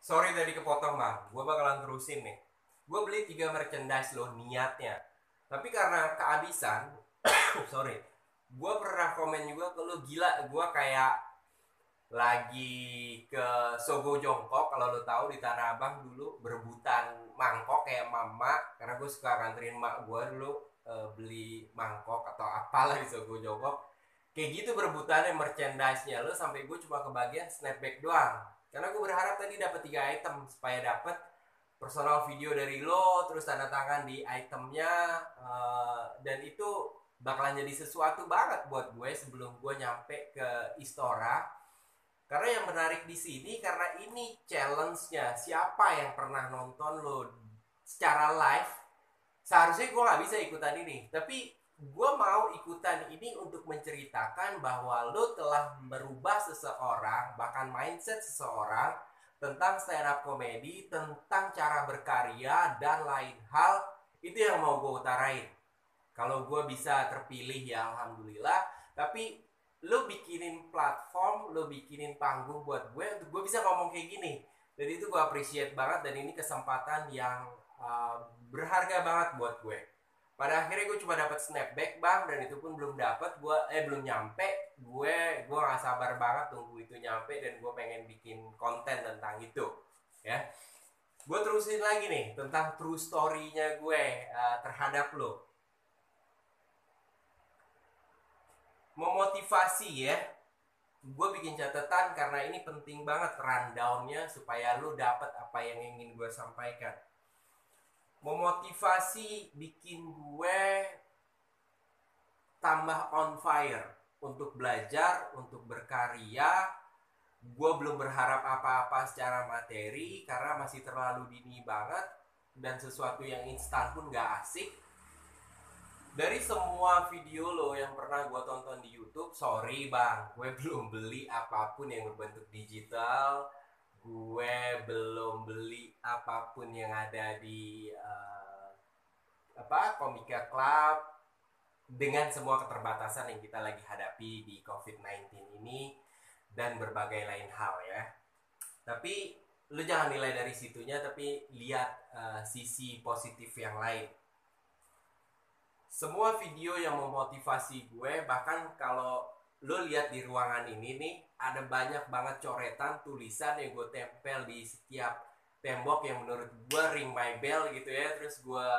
Sorry tadi kepotong bang, gue bakalan terusin nih. Gue beli 3 merchandise loh niatnya. Tapi karena kehabisan, sorry, gue pernah komen juga ke lo, gila gue kayak lagi ke Sogo Jongkok. Kalau lo tahu di Tanah Abang dulu berebutan mangkok kayak mama. Karena gue suka nganterin mak gue dulu beli mangkok atau apalah di Sogo Jongkok. Kayak gitu berebutannya merchandise-nya lo, sampai gue cuma kebagian snapback doang. Karena gue berharap tadi dapat 3 item supaya dapat personal video dari lo, terus tanda tangan di itemnya, dan itu bakalan jadi sesuatu banget buat gue sebelum gue nyampe ke Istora. Karena yang menarik di sini karena ini challenge-nya. Siapa yang pernah nonton lo secara live, seharusnya gue nggak bisa ikutan ini, tapi gue mau ikutan ini untuk menceritakan bahwa lo telah merubah seseorang, bahkan mindset seseorang tentang stand up comedy, tentang cara berkarya dan lain hal. Itu yang mau gue utarain. Kalau gue bisa terpilih ya alhamdulillah, tapi lo bikinin platform, lo bikinin panggung buat gue untuk gue bisa ngomong kayak gini. Jadi itu gue appreciate banget, dan ini kesempatan yang berharga banget buat gue. Pada akhirnya gue cuma dapat snapback bang, dan itu pun belum dapat. Belum nyampe. Gue nggak sabar banget tunggu itu nyampe, dan gue pengen bikin konten tentang itu. Ya, gue terusin lagi nih tentang true story-nya gue terhadap lo. Memotivasi ya, gue bikin catatan karena ini penting banget rundownnya supaya lo dapat apa yang ingin gue sampaikan. Memotivasi bikin gue tambah on fire untuk belajar, untuk berkarya. Gue belum berharap apa-apa secara materi karena masih terlalu dini banget, dan sesuatu yang instan pun gak asik. Dari semua video lo yang pernah gue tonton di YouTube, sorry bang, gue belum beli apapun yang berbentuk digital. Gue belum beli apapun yang ada di Komika Club, dengan semua keterbatasan yang kita lagi hadapi di COVID-19 ini dan berbagai lain hal ya. Tapi lu jangan nilai dari situnya, tapi lihat sisi positif yang lain. Semua video yang memotivasi gue, bahkan kalau lo lihat di ruangan ini nih, ada banyak banget coretan tulisan yang gue tempel di setiap tembok yang menurut gue ring my bell gitu ya. Terus gue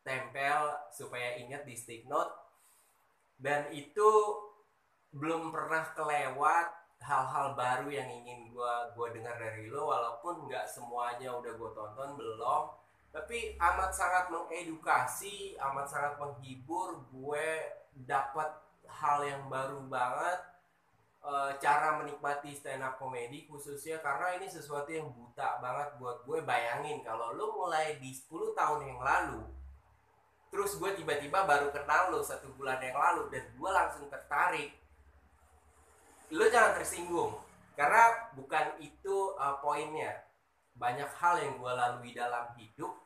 tempel supaya ingat di stick note, dan itu belum pernah kelewat hal-hal baru yang ingin gue dengar dari lo. Walaupun nggak semuanya udah gue tonton, belum, tapi amat sangat mengedukasi, amat sangat menghibur. Gue dapat hal yang baru banget, cara menikmati stand up comedy khususnya, karena ini sesuatu yang buta banget buat gue. Bayangin kalau lo mulai di 10 tahun yang lalu, terus gue tiba-tiba baru kenal lo 1 bulan yang lalu, dan gue langsung tertarik. Lo jangan tersinggung, karena bukan itu poinnya. Banyak hal yang gue lalui dalam hidup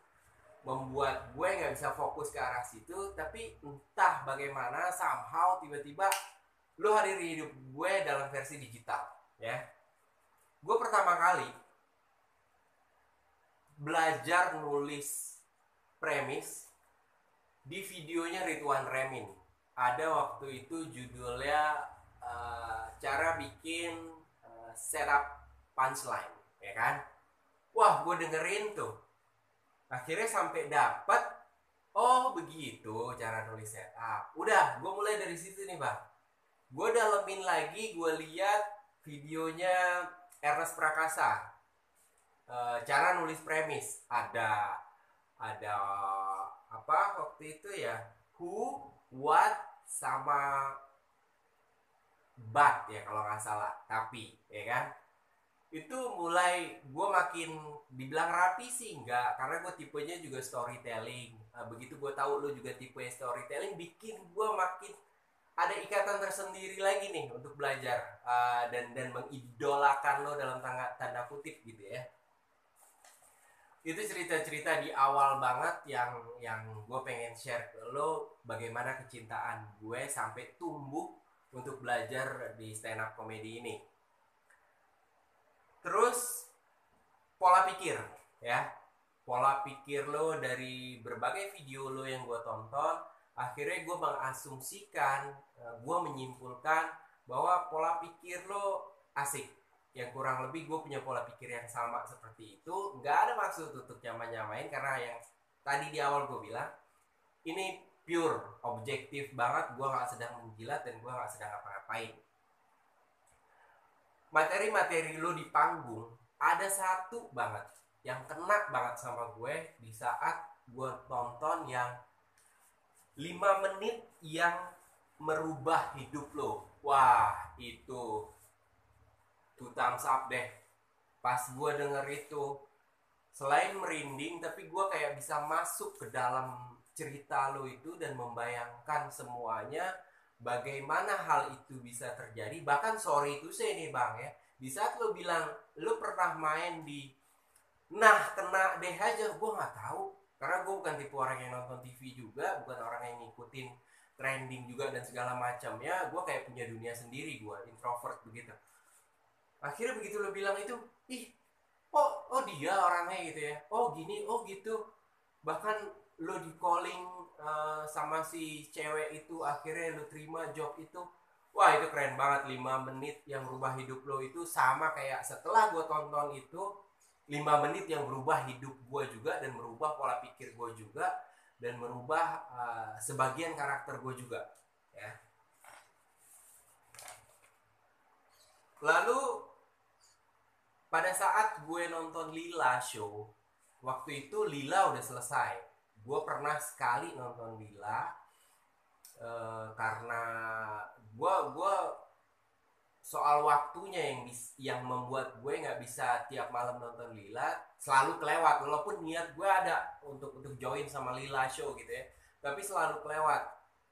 membuat gue nggak bisa fokus ke arah situ, tapi entah bagaimana somehow tiba-tiba lo hadir di hidup gue dalam versi digital ya. Gue pertama kali belajar nulis premis di videonya Ridwan Remin. Ada waktu itu judulnya cara bikin setup punchline, ya kan? Wah, gue dengerin tuh. Akhirnya sampai dapat, oh begitu cara nulis setup. Udah, gue mulai dari situ nih bang. Gue dalemin lagi, gue lihat videonya Ernest Prakasa, cara nulis premis. Ada apa waktu itu ya, who, what, sama but ya kalau nggak salah, tapi ya kan. Itu mulai gue makin dibilang rapi sih enggak, karena gue tipenya juga storytelling. Begitu gue tahu lo juga tipe storytelling, bikin gue makin ada ikatan tersendiri lagi nih untuk belajar, dan mengidolakan lo dalam tanda kutip gitu ya. Itu cerita-cerita di awal banget yang gue pengen share ke lo, bagaimana kecintaan gue sampai tumbuh untuk belajar di stand up comedy ini. Terus pola pikir ya, pola pikir lo dari berbagai video lo yang gue tonton, akhirnya gue mengasumsikan, gue menyimpulkan bahwa pola pikir lo asik. Yang kurang lebih gue punya pola pikir yang sama seperti itu. Nggak ada maksud untuk nyamain karena yang tadi di awal gue bilang ini pure objektif banget, gue nggak sedang menjilat dan gue nggak sedang apa-apain. Materi-materi lo di panggung ada satu banget yang kena banget sama gue di saat gue tonton yang 5 menit yang merubah hidup lo. Wah, itu two thumbs up deh. Pas gue denger itu, selain merinding, tapi gue kayak bisa masuk ke dalam cerita lo itu dan membayangkan semuanya, bagaimana hal itu bisa terjadi. Bahkan sorry itu saya nih bang ya, di saat lo bilang lo pernah main di nah kena deh aja, gue nggak tahu karena gue bukan tipe orang yang nonton TV juga, bukan orang yang ngikutin trending juga dan segala macamnya. Gue kayak punya dunia sendiri, gue introvert begitu. Akhirnya begitu lo bilang itu, ih, oh dia orangnya gitu ya, oh gini, oh gitu. Bahkan lo di calling sama si cewek itu, akhirnya lo terima job itu. Wah itu keren banget, 5 menit yang berubah hidup lo itu sama kayak setelah gue tonton itu 5 menit yang berubah hidup gue juga dan merubah pola pikir gue juga dan merubah sebagian karakter gue juga ya. Lalu pada saat gue nonton Lila show, waktu itu Lila udah selesai. Gue pernah sekali nonton Lila karena gue soal waktunya yang membuat gue nggak bisa tiap malam nonton Lila, selalu kelewat. Walaupun niat gue ada untuk join sama Lila show gitu ya, tapi selalu kelewat.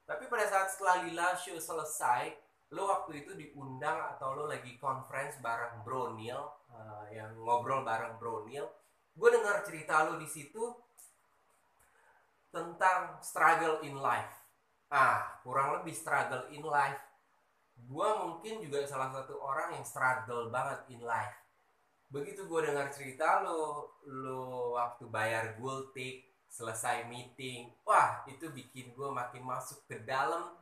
Tapi pada saat setelah Lila show selesai, lo waktu itu diundang atau lo lagi conference bareng Bro Neil, yang ngobrol bareng Bro Neil. Gue dengar cerita lo di situ tentang struggle in life. Kurang lebih struggle in life. Gue mungkin juga salah satu orang yang struggle banget in life. Begitu gue dengar cerita lo waktu bayar gultik, selesai meeting, wah itu bikin gue makin masuk ke dalam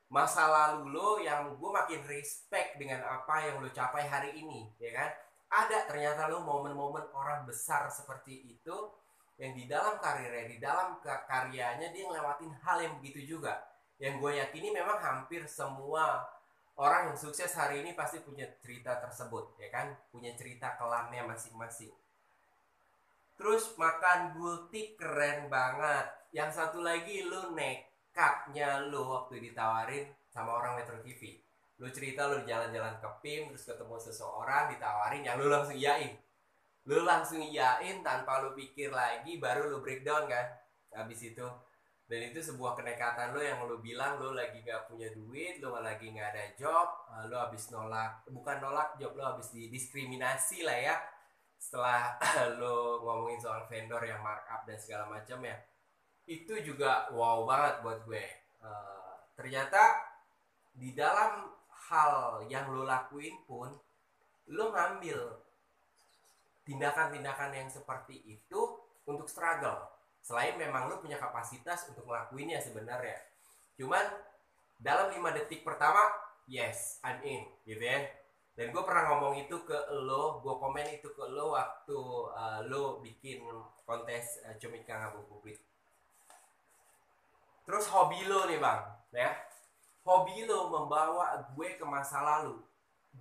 masa lalu lo, yang gue makin respect dengan apa yang lo capai hari ini, ya kan? Ada ternyata lo momen-momen orang besar seperti itu yang di dalam karirnya, di dalam karyanya dia ngelewatin hal yang begitu juga. Yang gue yakini memang hampir semua orang yang sukses hari ini pasti punya cerita tersebut, ya kan? Punya cerita kelamnya masing-masing. Terus makan gultik keren banget. Yang satu lagi lu nekatnya lu waktu ditawarin sama orang Metro TV. Lu cerita lu jalan-jalan ke PIM terus ketemu seseorang ditawarin yang lu langsung iyain. Lu langsung iyain tanpa lu pikir lagi, baru lu breakdown kan. Habis itu. Dan itu sebuah kenekatan lo yang lo bilang lo lagi gak punya duit, lo lagi gak ada job, lo habis bukan nolak job, lo habis didiskriminasi lah ya. Setelah lo ngomongin soal vendor yang markup dan segala macam ya, itu juga wow banget buat gue. Ternyata di dalam hal yang lo lakuin pun, lo ngambil tindakan-tindakan yang seperti itu untuk struggle. Selain memang lu punya kapasitas untuk ngelakuinnya sebenarnya. Cuman dalam 5 detik pertama, yes, I'm in, gitu ya. Dan gue pernah ngomong itu ke lo, gue komen itu ke lo waktu lo bikin kontes Comika Ngabuburit. Terus hobi lo nih bang, ya. Hobi lo membawa gue ke masa lalu.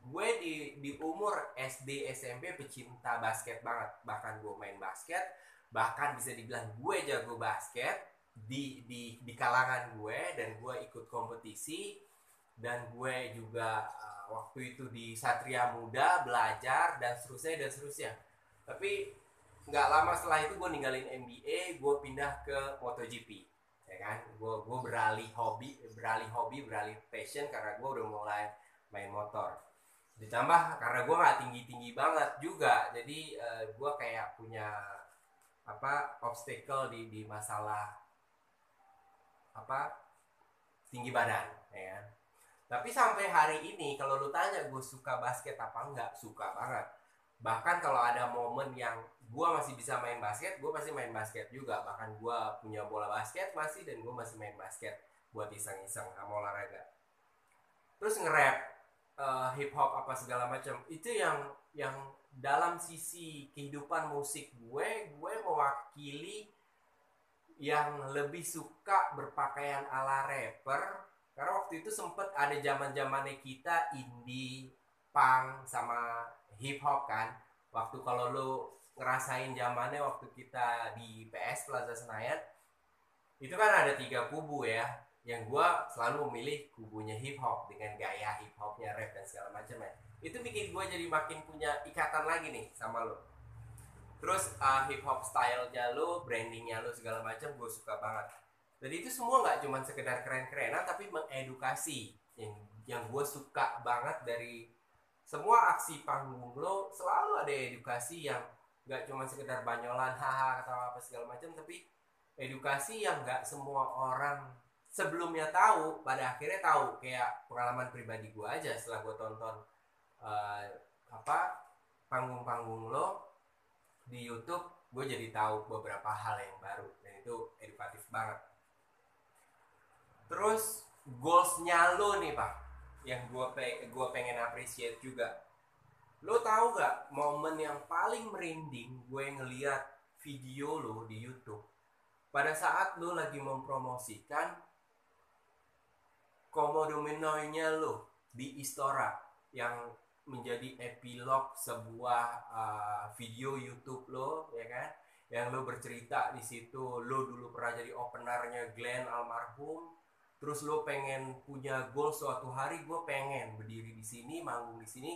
Gue di umur SD, SMP pecinta basket banget. Bahkan gue main basket, bahkan bisa dibilang gue jago basket di kalangan gue, dan gue ikut kompetisi, dan gue juga waktu itu di Satria Muda belajar dan seterusnya. Tapi nggak lama setelah itu gue ninggalin NBA, gue pindah ke MotoGP, ya kan? Gue beralih hobi, beralih passion karena gue udah mulai main motor. Ditambah karena gue nggak tinggi banget juga, jadi gue kayak punya obstacle di masalah tinggi badan, ya kan? Tapi sampai hari ini kalau lu tanya gue suka basket apa enggak, suka banget. Bahkan kalau ada momen yang gue masih bisa main basket, gue pasti main basket juga. Bahkan gue punya bola basket masih, dan gue masih main basket buat iseng-iseng sama olahraga. Terus nge-rap, hip hop apa segala macam, itu yang dalam sisi kehidupan musik gue mewakili yang lebih suka berpakaian ala rapper. Karena waktu itu sempet ada zaman-zamannya kita indie, punk, sama hip hop kan. Waktu kalau lu ngerasain zamannya waktu kita di PS Plaza Senayan, itu kan ada 3 kubu ya. Yang gue selalu memilih kubunya hip hop dengan gaya hip hopnya, rap dan segala macam ya. Itu bikin gue jadi makin punya ikatan lagi nih sama lo. Terus hip hop stylenya lo, brandingnya lo segala macam gue suka banget. Jadi itu semua nggak cuma sekedar keren-kerenan, tapi mengedukasi. Yang gue suka banget dari semua aksi panggung lo, selalu ada edukasi yang nggak cuma sekedar banyolan, haha, atau apa segala macam, tapi edukasi yang nggak semua orang sebelumnya tahu, pada akhirnya tahu. Kayak pengalaman pribadi gue aja setelah gue tonton uh, apa panggung-panggung lo di YouTube, gue jadi tahu beberapa hal yang baru, dan itu edukatif banget. Terus goalsnya lo nih pak, yang gue pengen appreciate juga. Lo tahu gak momen yang paling merinding gue ngeliat video lo di YouTube pada saat lo lagi mempromosikan Komodo Minoy-nya lo di Istora, yang menjadi epilog sebuah video YouTube lo, ya kan? Yang lo bercerita di situ, lo dulu pernah jadi openernya Glenn almarhum. Terus lo pengen punya goal, suatu hari gue pengen berdiri di sini, manggung di sini,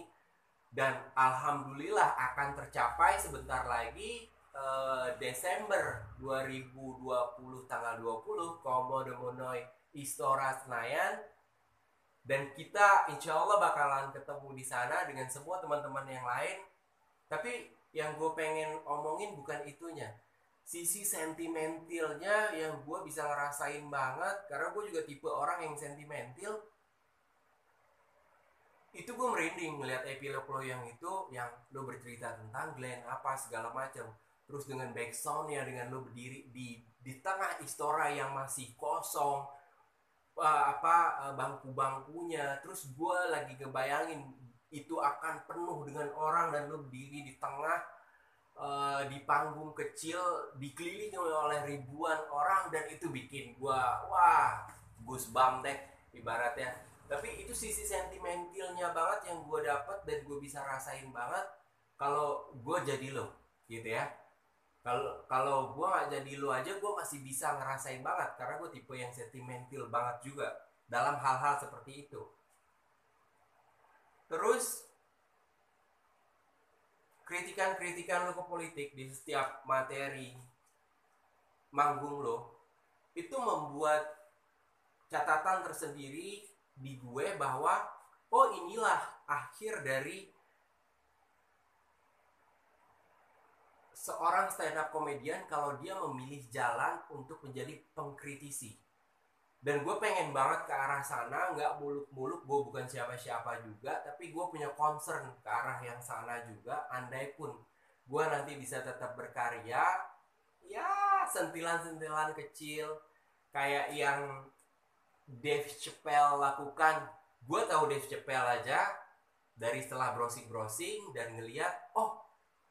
dan alhamdulillah akan tercapai sebentar lagi. Desember 2020 tanggal 20 Komodo Minoy Istora Senayan, dan kita insya Allah bakalan ketemu di sana dengan semua teman-teman yang lain. Tapi yang gue pengen omongin bukan itunya, sisi sentimentalnya yang gue bisa ngerasain banget, karena gue juga tipe orang yang sentimental. Itu gue merinding ngeliat epilog lo yang itu, yang lo bercerita tentang Glenn apa segala macam. Terus dengan backsoundnya, dengan lo berdiri di tengah Istora yang masih kosong, bangku-bangkunya. Terus gue lagi ngebayangin itu akan penuh dengan orang, dan lo berdiri di tengah di panggung kecil dikelilingi oleh ribuan orang, dan itu bikin gue wah goosebump deh ibaratnya. Tapi itu sisi sentimentalnya banget yang gue dapet dan gue bisa rasain banget kalau gue jadi lo, gitu ya. Kalau gue gak jadi lo aja, gue masih bisa ngerasain banget, karena gue tipe yang sentimental banget juga dalam hal-hal seperti itu. Terus kritikan-kritikan lo ke politik di setiap materi manggung lo, itu membuat catatan tersendiri di gue bahwa oh inilah akhir dari seorang stand up comedian kalau dia memilih jalan untuk menjadi pengkritisi. Dan gue pengen banget ke arah sana, nggak muluk-muluk, gue bukan siapa-siapa juga, tapi gue punya concern ke arah yang sana juga. Andai pun gue nanti bisa tetap berkarya, ya sentilan-sentilan kecil kayak yang Dave Chappelle lakukan. Gue tahu Dave Chappelle aja dari setelah browsing dan ngeliat, oh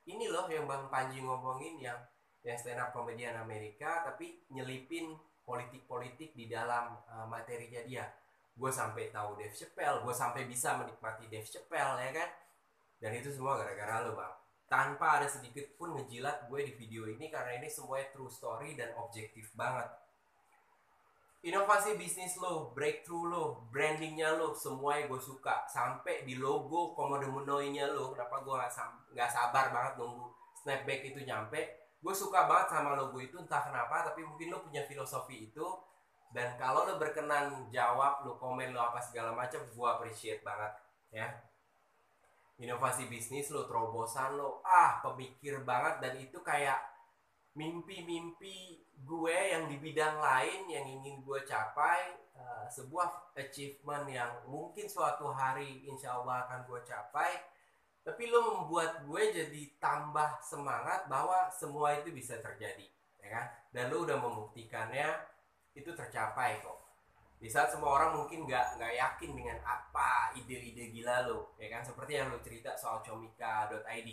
ini loh yang Bang Panji ngomongin, yang stand up comedian Amerika tapi nyelipin politik-politik di dalam materinya dia. Gue sampai tahu Dave Chappelle, gue sampai bisa menikmati Dave Chappelle, ya kan? Dan itu semua gara-gara lo bang, tanpa ada sedikit pun ngejilat gue di video ini, karena ini semuanya true story dan objektif banget. Inovasi bisnis lo, breakthrough lo, brandingnya lo, semuanya gue suka. Sampai di logo Komodo Minoy-nya lo, kenapa gue gak sabar banget nunggu snapback itu nyampe. Gue suka banget sama logo itu, entah kenapa, tapi mungkin lo punya filosofi itu. Dan kalau lo berkenan jawab, lo komen, lo apa segala macam, gue appreciate banget ya. Inovasi bisnis lo, terobosan lo, pemikir banget. Dan itu kayak mimpi-mimpi gue yang di bidang lain yang ingin gue capai, sebuah achievement yang mungkin suatu hari insya Allah akan gue capai. tapi lo membuat gue jadi tambah semangat bahwa semua itu bisa terjadi, ya kan? Dan lo udah membuktikannya itu tercapai kok. Di saat semua orang mungkin nggak yakin dengan apa ide-ide gila lo, ya kan? Seperti yang lo cerita soal comika.id.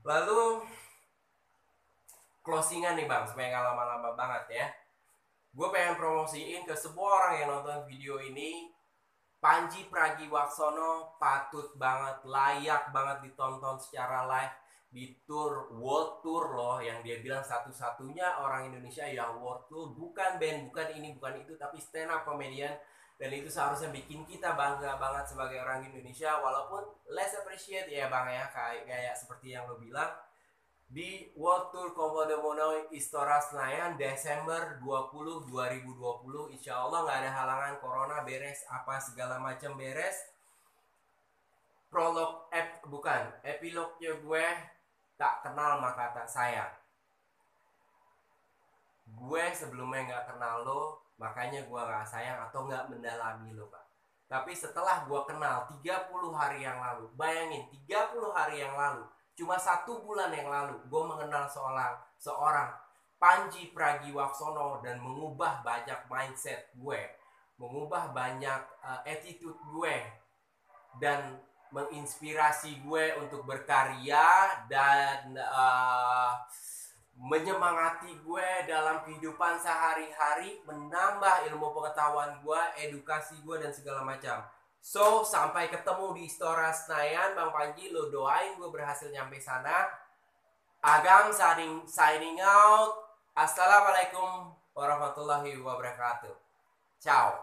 Lalu closingan nih bang, supaya nggak lama-lama banget ya. Gue pengen promosiin ke semua orang yang nonton video ini. Pandji Pragiwaksono patut banget, layak banget ditonton secara live di tour, world tour loh, yang dia bilang satu-satunya orang Indonesia yang world tour, bukan band, bukan ini, bukan itu, tapi stand up comedian. Dan itu seharusnya bikin kita bangga banget sebagai orang Indonesia, walaupun less appreciate ya bang ya, kayak seperti yang lo bilang. Di World Tour Komodo Mono Istora Senayan Desember 2020, insya Allah nggak ada halangan, corona beres, apa segala macam beres. Epilognya gue tak kenal maka tak sayang. Gue sebelumnya nggak kenal lo, makanya gue nggak sayang atau nggak mendalami lo pak. Tapi setelah gue kenal 30 hari yang lalu, bayangin 30 hari yang lalu, cuma 1 bulan yang lalu gue mengenal seorang Pandji Pragiwaksono dan mengubah banyak mindset gue, mengubah banyak attitude gue, dan menginspirasi gue untuk berkarya dan menyemangati gue dalam kehidupan sehari-hari, menambah ilmu pengetahuan gue, edukasi gue, dan segala macam. So, sampai ketemu di Istora Senayan, Bang Pandji, lo doain gue berhasil nyampe sana. Agam signing out. Assalamualaikum warahmatullahi wabarakatuh. Ciao.